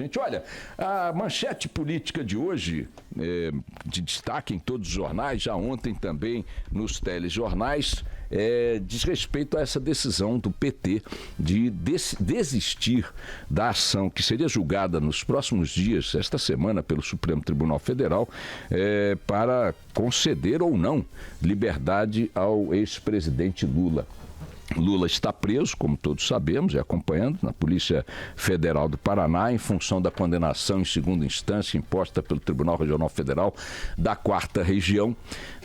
exatamente. Olha, a manchete política de hoje, de destaque em todos os jornais, já ontem também nos telejornais, diz respeito a essa decisão do PT de desistir da ação que seria julgada nos próximos dias, esta semana, pelo Supremo Tribunal Federal, para conceder ou não liberdade ao ex-presidente Lula. Lula está preso, como todos sabemos, e acompanhando, na Polícia Federal do Paraná, em função da condenação em segunda instância imposta pelo Tribunal Regional Federal da 4ª Região,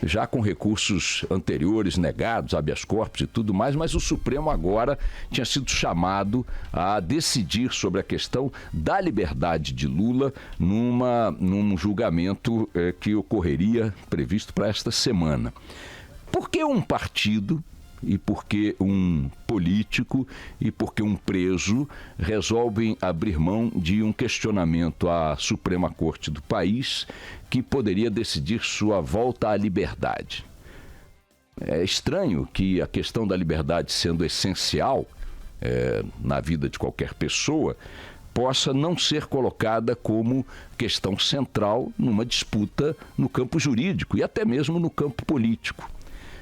já com recursos anteriores negados, habeas corpus e tudo mais, mas o Supremo agora tinha sido chamado a decidir sobre a questão da liberdade de Lula num julgamento que ocorreria previsto para esta semana. Por que um partido e porque um político e porque um preso resolvem abrir mão de um questionamento à Suprema Corte do país que poderia decidir sua volta à liberdade? É estranho que a questão da liberdade, sendo essencial na vida de qualquer pessoa, possa não ser colocada como questão central numa disputa no campo jurídico e até mesmo no campo político.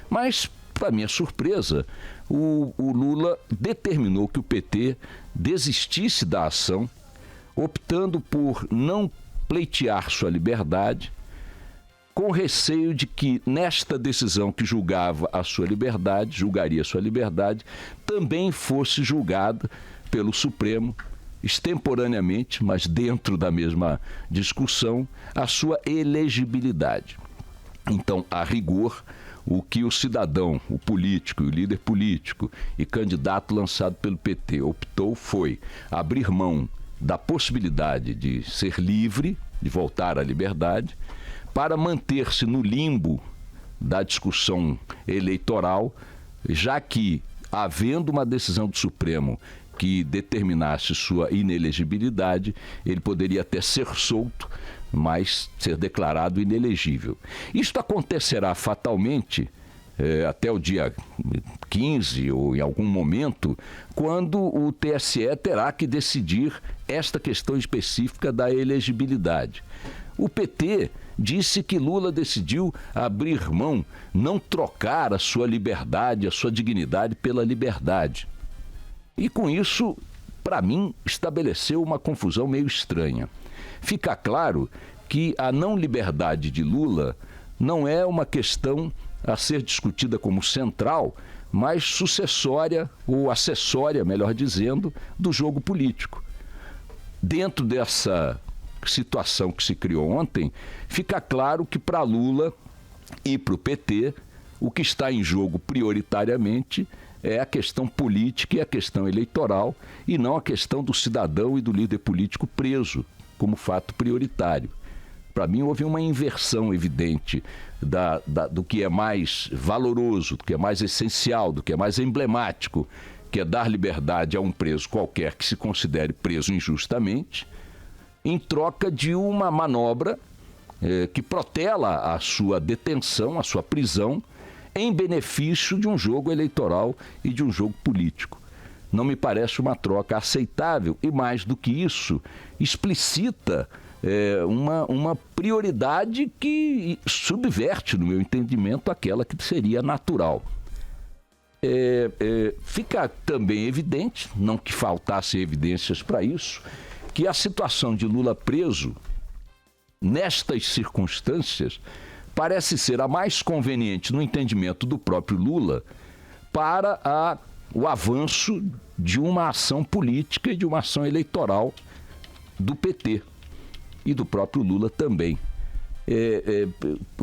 Mas, para minha surpresa, o Lula determinou que o PT desistisse da ação, optando por não pleitear sua liberdade, com receio de que nesta decisão que julgaria a sua liberdade, também fosse julgada pelo Supremo, extemporaneamente, mas dentro da mesma discussão, a sua elegibilidade. Então, a rigor, o que o cidadão, o político, o líder político e candidato lançado pelo PT optou foi abrir mão da possibilidade de ser livre, de voltar à liberdade, para manter-se no limbo da discussão eleitoral, já que, havendo uma decisão do Supremo que determinasse sua inelegibilidade, ele poderia até ser solto, mas ser declarado inelegível. Isto acontecerá fatalmente até o dia 15 ou em algum momento, quando o TSE terá que decidir esta questão específica da elegibilidade. O PT disse que Lula decidiu abrir mão, não trocar a sua liberdade, a sua dignidade pela liberdade. E com isso, para mim, estabeleceu uma confusão meio estranha. Fica claro que a não liberdade de Lula não é uma questão a ser discutida como central, mas sucessória ou acessória, melhor dizendo, do jogo político. Dentro dessa situação que se criou ontem, fica claro que para Lula e para o PT, o que está em jogo prioritariamente é a questão política e a questão eleitoral, e não a questão do cidadão e do líder político preso como fato prioritário. Para mim, houve uma inversão evidente do que é mais valoroso, do que é mais essencial, do que é mais emblemático, que é dar liberdade a um preso qualquer que se considere preso injustamente, em troca de uma manobra que protela a sua detenção, a sua prisão, em benefício de um jogo eleitoral e de um jogo político. Não me parece uma troca aceitável e, mais do que isso, explicita uma prioridade que subverte, no meu entendimento, aquela que seria natural. Fica também evidente, não que faltassem evidências para isso, que a situação de Lula preso, nestas circunstâncias, parece ser a mais conveniente no entendimento do próprio Lula para o avanço de uma ação política e de uma ação eleitoral do PT e do próprio Lula também.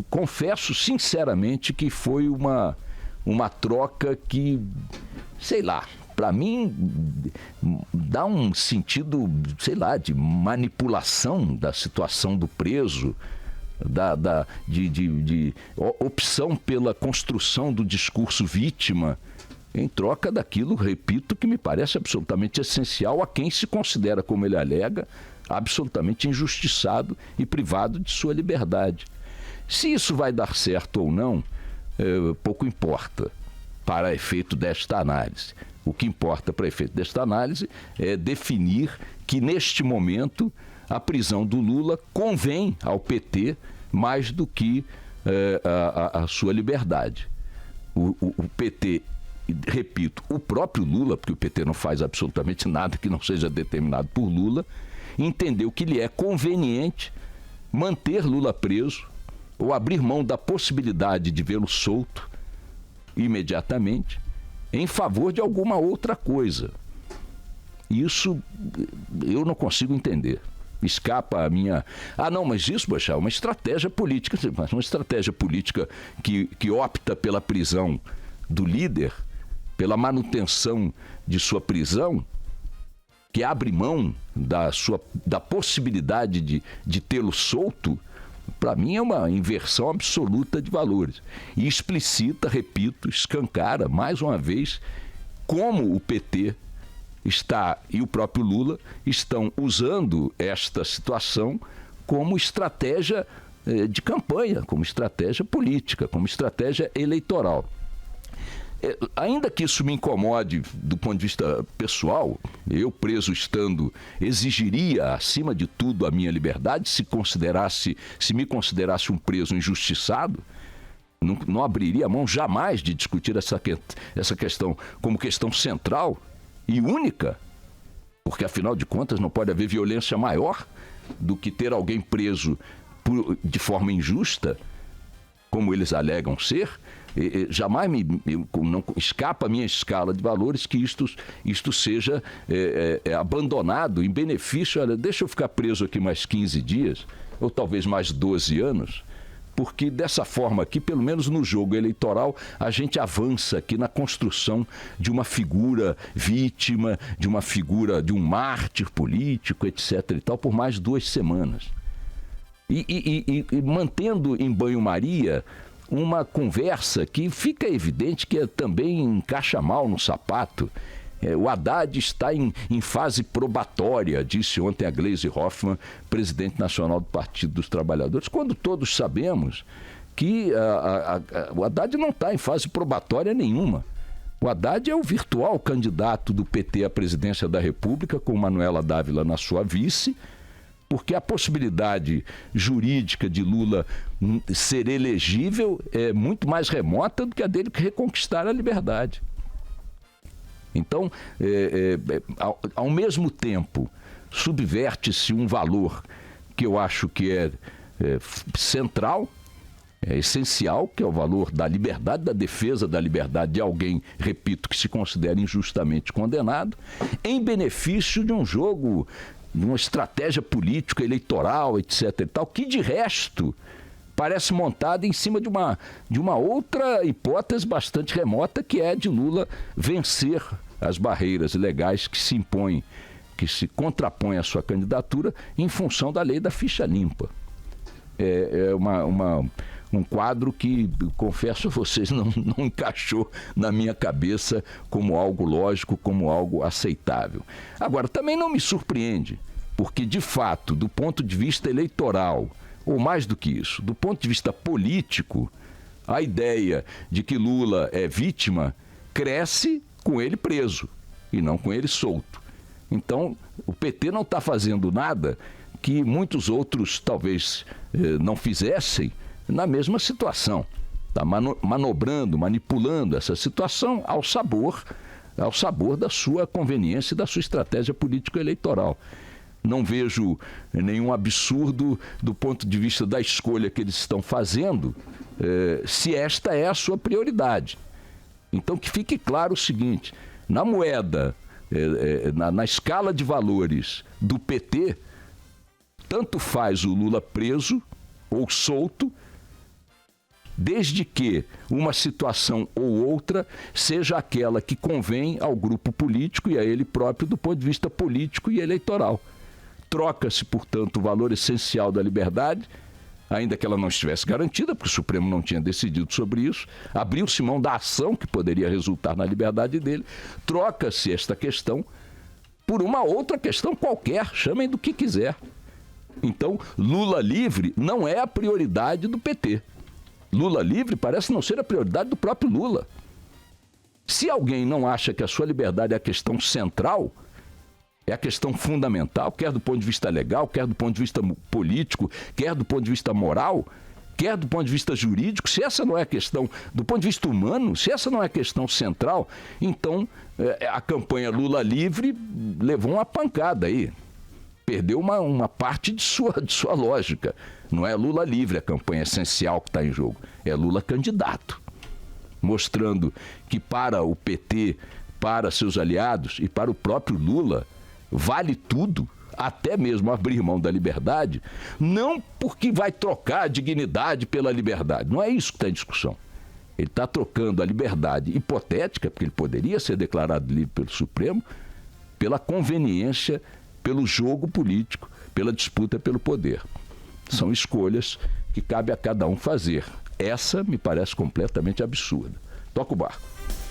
Confesso sinceramente que foi uma troca que, sei lá, para mim dá um sentido, sei lá, de manipulação da situação do preso, de opção pela construção do discurso vítima, em troca daquilo, repito, que me parece absolutamente essencial a quem se considera, como ele alega, absolutamente injustiçado e privado de sua liberdade. Se isso vai dar certo ou não, pouco importa para efeito desta análise. O que importa para efeito desta análise é definir que, neste momento, a prisão do Lula convém ao PT mais do que a sua liberdade. O PT, repito, o próprio Lula, porque o PT não faz absolutamente nada que não seja determinado por Lula, entendeu que lhe é conveniente manter Lula preso ou abrir mão da possibilidade de vê-lo solto imediatamente em favor de alguma outra coisa. Isso eu não consigo entender. Escapa a minha... não, mas isso, Boechat, é uma estratégia política. Mas uma estratégia política que opta pela prisão do líder, pela manutenção de sua prisão, que abre mão da possibilidade de tê-lo solto, para mim é uma inversão absoluta de valores. E explicita, repito, escancara, mais uma vez, como o PT está, e o próprio Lula, estão usando esta situação como estratégia de campanha, como estratégia política, como estratégia eleitoral. Ainda que isso me incomode do ponto de vista pessoal, eu, preso estando, exigiria, acima de tudo, a minha liberdade, se me considerasse um preso injustiçado, não abriria mão jamais de discutir essa questão como questão central e única, porque, afinal de contas, não pode haver violência maior do que ter alguém preso de forma injusta, como eles alegam ser. Jamais não escapa a minha escala de valores que isto seja abandonado em benefício. Olha, deixa eu ficar preso aqui mais 15 dias, ou talvez mais 12 anos, porque dessa forma aqui, pelo menos no jogo eleitoral, a gente avança aqui na construção de uma figura vítima, de uma figura de um mártir político, etc. e tal, por mais 2 semanas. E mantendo em banho-maria uma conversa que fica evidente que também encaixa mal no sapato. O Haddad está em fase probatória, disse ontem a Gleisi Hoffmann, presidente nacional do Partido dos Trabalhadores, quando todos sabemos que o Haddad não está em fase probatória nenhuma. O Haddad é o virtual candidato do PT à presidência da República, com Manuela Dávila na sua vice, porque a possibilidade jurídica de Lula ser elegível é muito mais remota do que a dele reconquistar a liberdade. Então, ao mesmo tempo, subverte-se um valor que eu acho que é central, é essencial, que é o valor da liberdade, da defesa da liberdade de alguém, repito, que se considera injustamente condenado, em benefício de um jogo, de uma estratégia política, eleitoral, etc. e tal, que de resto parece montada em cima de uma outra hipótese bastante remota, que é de Lula vencer as barreiras legais que se impõem, que se contrapõem à sua candidatura em função da lei da ficha limpa. É um quadro que, confesso a vocês, não encaixou na minha cabeça como algo lógico, como algo aceitável. Agora, também não me surpreende, porque, de fato, do ponto de vista eleitoral, ou mais do que isso, do ponto de vista político, a ideia de que Lula é vítima cresce com ele preso e não com ele solto. Então, o PT não está fazendo nada que muitos outros talvez não fizessem na mesma situação. Está manobrando, manipulando essa situação ao sabor da sua conveniência e da sua estratégia político-eleitoral. Não vejo nenhum absurdo do ponto de vista da escolha que eles estão fazendo, se esta é a sua prioridade. Então, que fique claro o seguinte: na moeda, na escala de valores do PT, tanto faz o Lula preso ou solto, desde que uma situação ou outra seja aquela que convém ao grupo político e a ele próprio do ponto de vista político e eleitoral. Troca-se, portanto, o valor essencial da liberdade, ainda que ela não estivesse garantida, porque o Supremo não tinha decidido sobre isso, abriu-se mão da ação que poderia resultar na liberdade dele, troca-se esta questão por uma outra questão qualquer, chamem do que quiser. Então, Lula livre não é a prioridade do PT. Lula livre parece não ser a prioridade do próprio Lula. Se alguém não acha que a sua liberdade é a questão central, é a questão fundamental, quer do ponto de vista legal, quer do ponto de vista político, quer do ponto de vista moral, quer do ponto de vista jurídico, se essa não é a questão, do ponto de vista humano, se essa não é a questão central, então a campanha Lula livre levou uma pancada aí. Perdeu uma parte de sua lógica. Não é Lula livre a campanha essencial que está em jogo, é Lula candidato. Mostrando que para o PT, para seus aliados e para o próprio Lula, vale tudo, até mesmo abrir mão da liberdade, não porque vai trocar a dignidade pela liberdade. Não é isso que está em discussão. Ele está trocando a liberdade hipotética, porque ele poderia ser declarado livre pelo Supremo, pela conveniência, pelo jogo político, pela disputa pelo poder. São escolhas que cabe a cada um fazer. Essa me parece completamente absurda. Toca o barco.